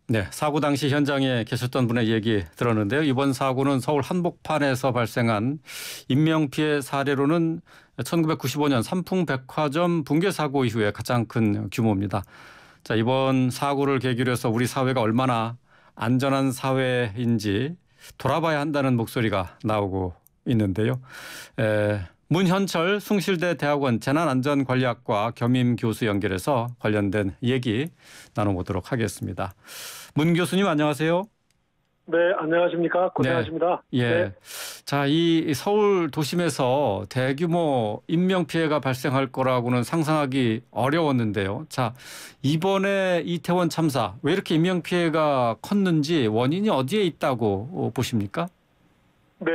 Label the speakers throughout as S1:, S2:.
S1: 네, 사고 당시 현장에 계셨던 분의 얘기 들었는데요. 이번 사고는 서울 한복판에서 발생한 인명피해 사례로는 1995년 삼풍백화점 붕괴 사고 이후에 가장 큰 규모입니다. 자, 이번 사고를 계기로 해서 우리 사회가 얼마나 안전한 사회인지 돌아봐야 한다는 목소리가 나오고 있는데요. 문현철 숭실대 대학원 재난안전관리학과 겸임 교수 연결해서 관련된 얘기 나눠보도록 하겠습니다. 문 교수님 안녕하세요.
S2: 네, 안녕하십니까. 고생하십니다.
S1: 네. 예.
S2: 네.
S1: 자, 이 서울 도심에서 대규모 인명피해가 발생할 거라고는 상상하기 어려웠는데요. 자, 이번에 이태원 참사 왜 이렇게 인명피해가 컸는지 원인이 어디에 있다고 보십니까?
S2: 네,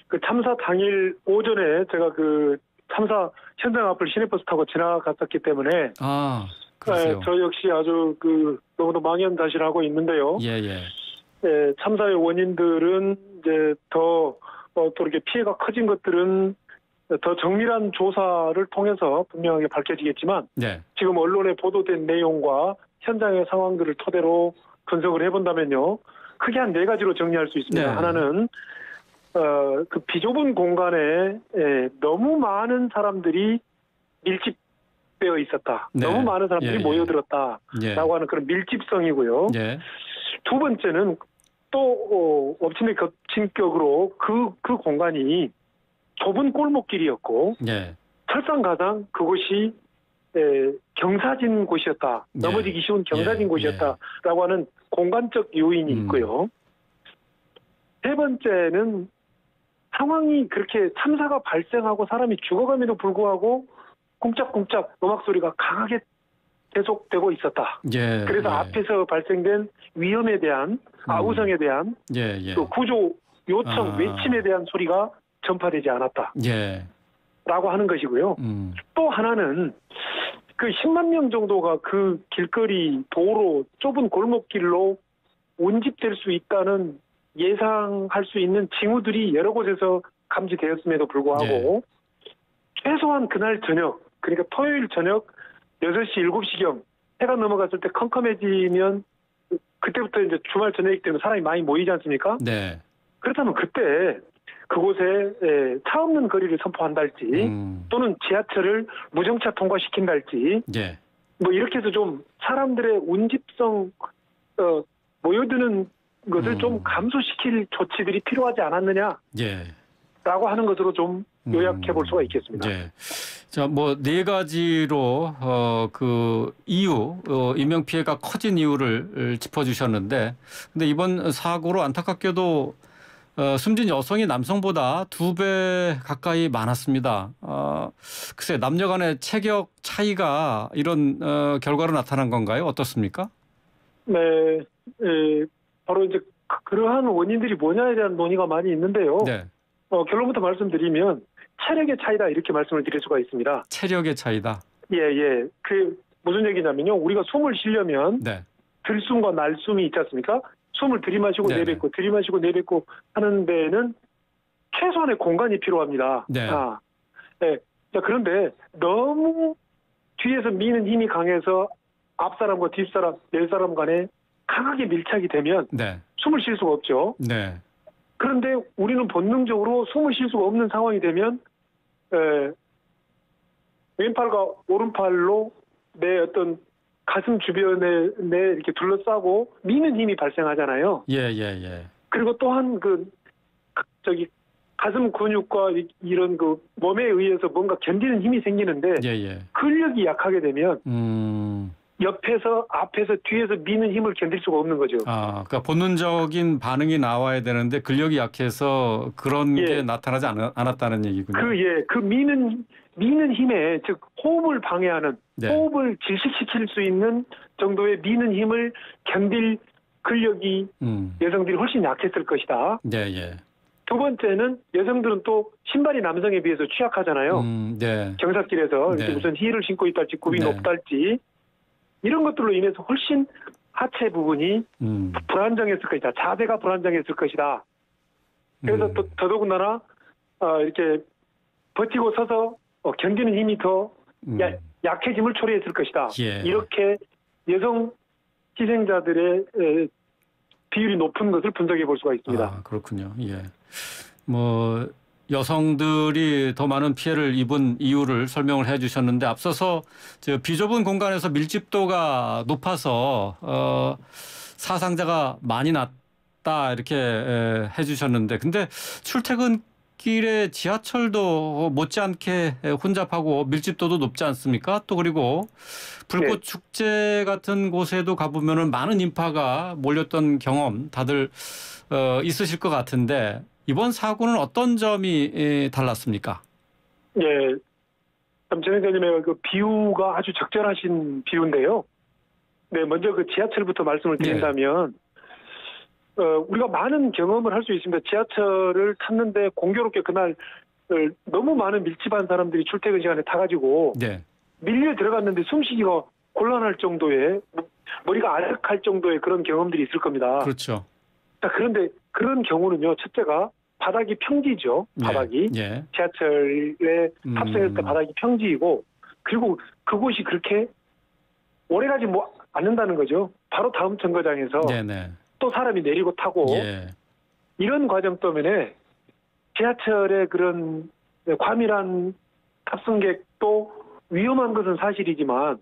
S2: 그 참사 당일 오전에 제가 그 참사 현장 앞을 시내버스 타고 지나갔었기 때문에
S1: 그러세요.
S2: 저 역시 아주 너무도 망연자실하고 있는데요.
S1: 예.
S2: 네, 참사의 원인들은 이제 또 이렇게 피해가 커진 것들은 더 정밀한 조사를 통해서 분명하게 밝혀지겠지만
S1: 네.
S2: 지금 언론에 보도된 내용과 현장의 상황들을 토대로 분석을 해본다면요. 크게 한 4가지로 정리할 수 있습니다.
S1: 네.
S2: 하나는 그 비좁은 공간에 너무 많은 사람들이 밀집되어 있었다.
S1: 네.
S2: 너무 많은 사람들이 모여들었다라고 하는 그런 밀집성이고요.
S1: 예.
S2: 두 번째는 또 엎친 데 겹친 격으로 그 공간이 좁은 골목길이었고
S1: 예.
S2: 설상가상 그곳이 경사진 곳이었다.
S1: 네.
S2: 넘어지기 쉬운 경사진
S1: 예.
S2: 곳이었다라고 하는 공간적 요인이 있고요. 세 번째는 상황이 그렇게 참사가 발생하고 사람이 죽어감에도 불구하고 쿵짝쿵짝 음악 소리가 강하게 계속되고 있었다.
S1: 예.
S2: 그래서 앞에서 발생된 위험에 대한 아우성에 대한 또 구조 요청 외침에 대한 소리가 전파되지 않았다.
S1: 예.
S2: 라고 하는 것이고요. 또 하나는 그 10만 명 정도가 그 길거리 도로 좁은 골목길로 운집될 수 있다는 예상할 수 있는 징후들이 여러 곳에서 감지되었음에도 불구하고 최소한 그날 저녁, 그러니까 토요일 저녁 6시, 7시경 해가 넘어갔을 때 컴컴해지면 그때부터 이제 주말 저녁이기 때문에 사람이 많이 모이지 않습니까?
S1: 네.
S2: 그렇다면 그때 그곳에 차 없는 거리를 선포한달지 또는 지하철을 무정차 통과시킨달지 뭐 이렇게 해서 좀 사람들의 운집성 모여드는 것을 좀 감소시킬 조치들이 필요하지 않았느냐라고 하는 것으로 좀 요약해 볼 수가 있겠습니다.
S1: 자, 뭐 4가지로 그 이유, 인명 피해가 커진 이유를 짚어주셨는데, 근데 이번 사고로 안타깝게도 숨진 여성이 남성보다 2배 가까이 많았습니다. 글쎄 남녀 간의 체격 차이가 이런 결과로 나타난 건가요? 어떻습니까?
S2: 네, 바로 이제 그러한 원인들이 뭐냐에 대한 논의가 많이 있는데요.
S1: 네.
S2: 결론부터 말씀드리면 체력의 차이다 이렇게 말씀을 드릴 수가 있습니다.
S1: 체력의 차이다.
S2: 예. 그 무슨 얘기냐면요. 우리가 숨을 쉬려면 들숨과 날숨이 있지 않습니까? 숨을 들이마시고 내뱉고 들이마시고 내뱉고 하는 데는 최소한의 공간이 필요합니다. 자, 그런데 너무 뒤에서 미는 힘이 강해서 앞사람과 뒷사람, 뒷사람 간에 강하게 밀착이 되면 숨을 쉴 수가 없죠. 그런데 우리는 본능적으로 숨을 쉴 수가 없는 상황이 되면 왼팔과 오른팔로 내 어떤 가슴 주변에 이렇게 둘러싸고 미는 힘이 발생하잖아요. 그리고 또한 가슴 근육과 이런 그 몸에 의해서 뭔가 견디는 힘이 생기는데 근력이 약하게 되면 옆에서 앞에서 뒤에서 미는 힘을 견딜 수가 없는 거죠.
S1: 그러니까 본능적인 반응이 나와야 되는데 근력이 약해서 그런 게 나타나지 않았다는 얘기군요.
S2: 그 미는 힘에 즉 호흡을 방해하는 호흡을 질식시킬 수 있는 정도의 미는 힘을 견딜 근력이 여성들이 훨씬 약했을 것이다. 두 번째는 여성들은 또 신발이 남성에 비해서 취약하잖아요. 경사길에서 이렇게 무슨 힐을 신고 있달지 굽이 높달지 이런 것들로 인해서 훨씬 하체 부분이 불안정했을 것이다. 자세가 불안정했을 것이다. 그래서 또 더더군다나 이렇게 버티고 서서 견디는 힘이 더 약해짐을 초래했을 것이다. 이렇게 여성 희생자들의 비율이 높은 것을 분석해 볼 수가 있습니다.
S1: 아, 그렇군요. 예. 뭐 여성들이 더 많은 피해를 입은 이유를 설명을 해 주셨는데 앞서서 비좁은 공간에서 밀집도가 높아서 사상자가 많이 났다 이렇게 해 주셨는데 근데 출퇴근길에 지하철도 못지않게 혼잡하고 밀집도도 높지 않습니까? 또 그리고 불꽃 축제 같은 곳에도 가보면은 많은 인파가 몰렸던 경험 다들 있으실 것 같은데 이번 사고는 어떤 점이 달랐습니까?
S2: 예, 전회장님의 그 비유가 아주 적절하신 비유인데요. 네, 먼저 그 지하철부터 말씀을 드린다면, 우리가 많은 경험을 할 수 있습니다. 지하철을 탔는데 공교롭게 그날 너무 많은 밀집한 사람들이 출퇴근 시간에 타가지고 밀려 들어갔는데 숨쉬기가 곤란할 정도의 머리가 아득할 정도의 그런 경험들이 있을 겁니다.
S1: 그렇죠.
S2: 자, 그런데 그런 경우는요, 첫째가 바닥이 평지죠. 바닥이. 지하철에 탑승했을 때 바닥이 평지이고 그리고 그곳이 그렇게 오래가지 않는다는 거죠. 바로 다음 정거장에서 또 사람이 내리고 타고 이런 과정 때문에 지하철의 그런 과밀한 탑승객도 위험한 것은 사실이지만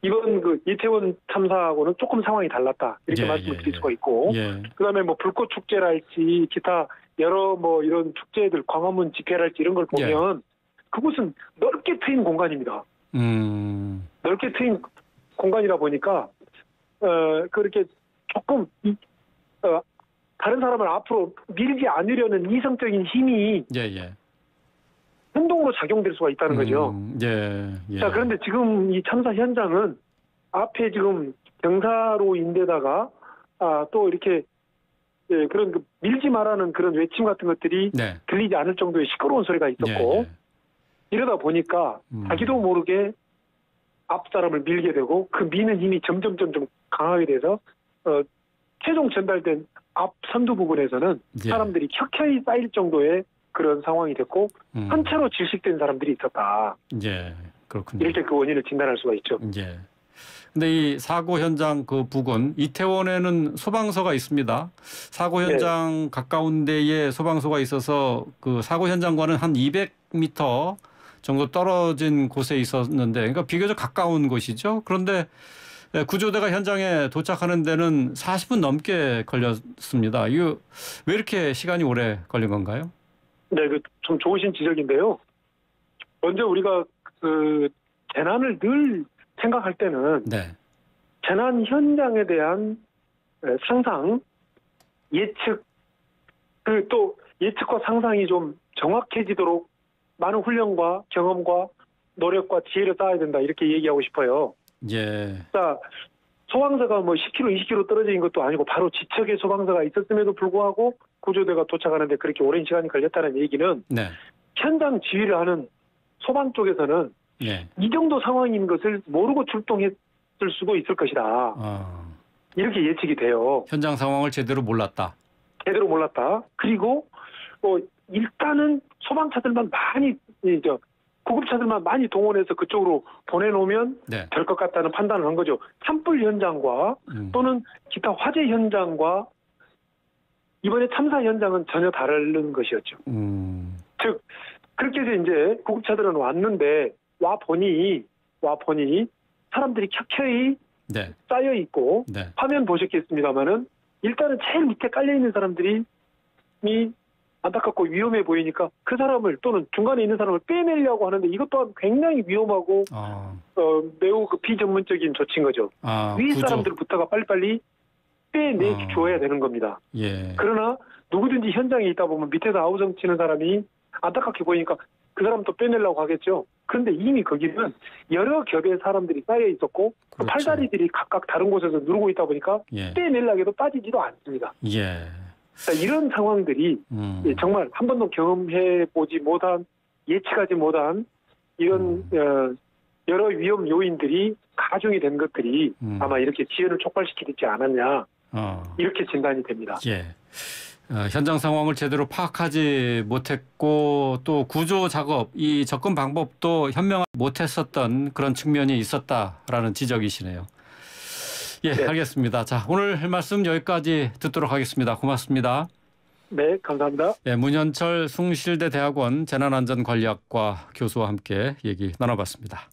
S2: 이번 그 이태원 참사하고는 조금 상황이 달랐다 이렇게 말씀을 드릴 수가 있고 그다음에 뭐 불꽃 축제랄지 기타 여러 뭐 이런 축제들 광화문 집회랄지 이런 걸 보면 그곳은 넓게 트인 공간입니다. 넓게 트인 공간이다 보니까 그렇게 조금 다른 사람을 앞으로 밀지 않으려는 이성적인 힘이 행동으로 작용될 수가 있다는 거죠. 자, 그런데 지금 이 참사 현장은 앞에 지금 경사로인데다가 또 이렇게 그런 그 밀지 말라는 그런 외침 같은 것들이 들리지 않을 정도의 시끄러운 소리가 있었고 이러다 보니까 자기도 모르게 앞 사람을 밀게 되고 그 미는 힘이 점점 강하게 돼서 최종 전달된 앞 선두 부분에서는 사람들이 켜켜이 쌓일 정도의 그런 상황이 됐고 한 채로 질식된 사람들이 있었다.
S1: 그렇군요.
S2: 이렇게 그 원인을 진단할 수가 있죠.
S1: 근데 이 사고 현장 그 부근 이태원에는 소방서가 있습니다. 사고 현장 가까운 데에 소방서가 있어서 그 사고 현장과는 한 200m 정도 떨어진 곳에 있었는데 그러니까 비교적 가까운 곳이죠. 그런데 구조대가 현장에 도착하는 데는 40분 넘게 걸렸습니다. 이거 왜 이렇게 시간이 오래 걸린 건가요?
S2: 네, 그 좀 좋으신 지적인데요. 먼저 우리가 그 재난을 늘 생각할 때는 재난 현장에 대한 상상, 예측, 그 또 예측과 상상이 좀 정확해지도록 많은 훈련과 경험과 노력과 지혜를 쌓아야 된다 이렇게 얘기하고 싶어요. 자, 소방서가 뭐 10km, 20km 떨어져 있는 것도 아니고 바로 지척에 소방서가 있었음에도 불구하고 구조대가 도착하는데 그렇게 오랜 시간이 걸렸다는 얘기는 현장 지휘를 하는 소방 쪽에서는 이 정도 상황인 것을 모르고 출동했을 수도 있을 것이다. 이렇게 예측이 돼요.
S1: 현장 상황을 제대로 몰랐다.
S2: 제대로 몰랐다. 그리고 일단은 소방차들만 많이 구급차들만 많이 동원해서 그쪽으로 보내놓으면 될 것 같다는 판단을 한 거죠. 산불 현장과 또는 기타 화재 현장과 이번에 참사 현장은 전혀 다른 것이었죠. 즉 그렇게 해서 이제 구급차들은 왔는데 와 보니 사람들이 켜켜이 쌓여 있고 화면 보셨겠습니다만은 일단은 제일 밑에 깔려 있는 사람들이 안타깝고 위험해 보이니까 그 사람을 또는 중간에 있는 사람을 빼내려고 하는데 이것 또한 굉장히 위험하고 매우 그 비전문적인 조치인 거죠. 위 사람들부터가 빨리빨리 빼내줘야 되는 겁니다. 그러나 누구든지 현장에 있다 보면 밑에서 아우성 치는 사람이 안타깝게 보이니까 그 사람 또 빼내려고 하겠죠. 그런데 이미 거기는 여러 겹의 사람들이 쌓여 있었고 그 팔다리들이 각각 다른 곳에서 누르고 있다 보니까 빼내려고 해도 빠지지도 않습니다. 자, 이런 상황들이 정말 한 번도 경험해보지 못한 예측하지 못한 이런 여러 위험 요인들이 가중이 된 것들이 아마 이렇게 지연을 촉발시키지 않았냐 이렇게 진단이 됩니다.
S1: 현장 상황을 제대로 파악하지 못했고 또 구조 작업, 이 접근 방법도 현명하지 못했었던 그런 측면이 있었다라는 지적이시네요. 예,
S2: 네.
S1: 알겠습니다. 자, 오늘 할 말씀 여기까지 듣도록 하겠습니다. 고맙습니다.
S2: 네, 감사합니다.
S1: 예, 문현철 숭실대 대학원 재난안전관리학과 교수와 함께 얘기 나눠봤습니다.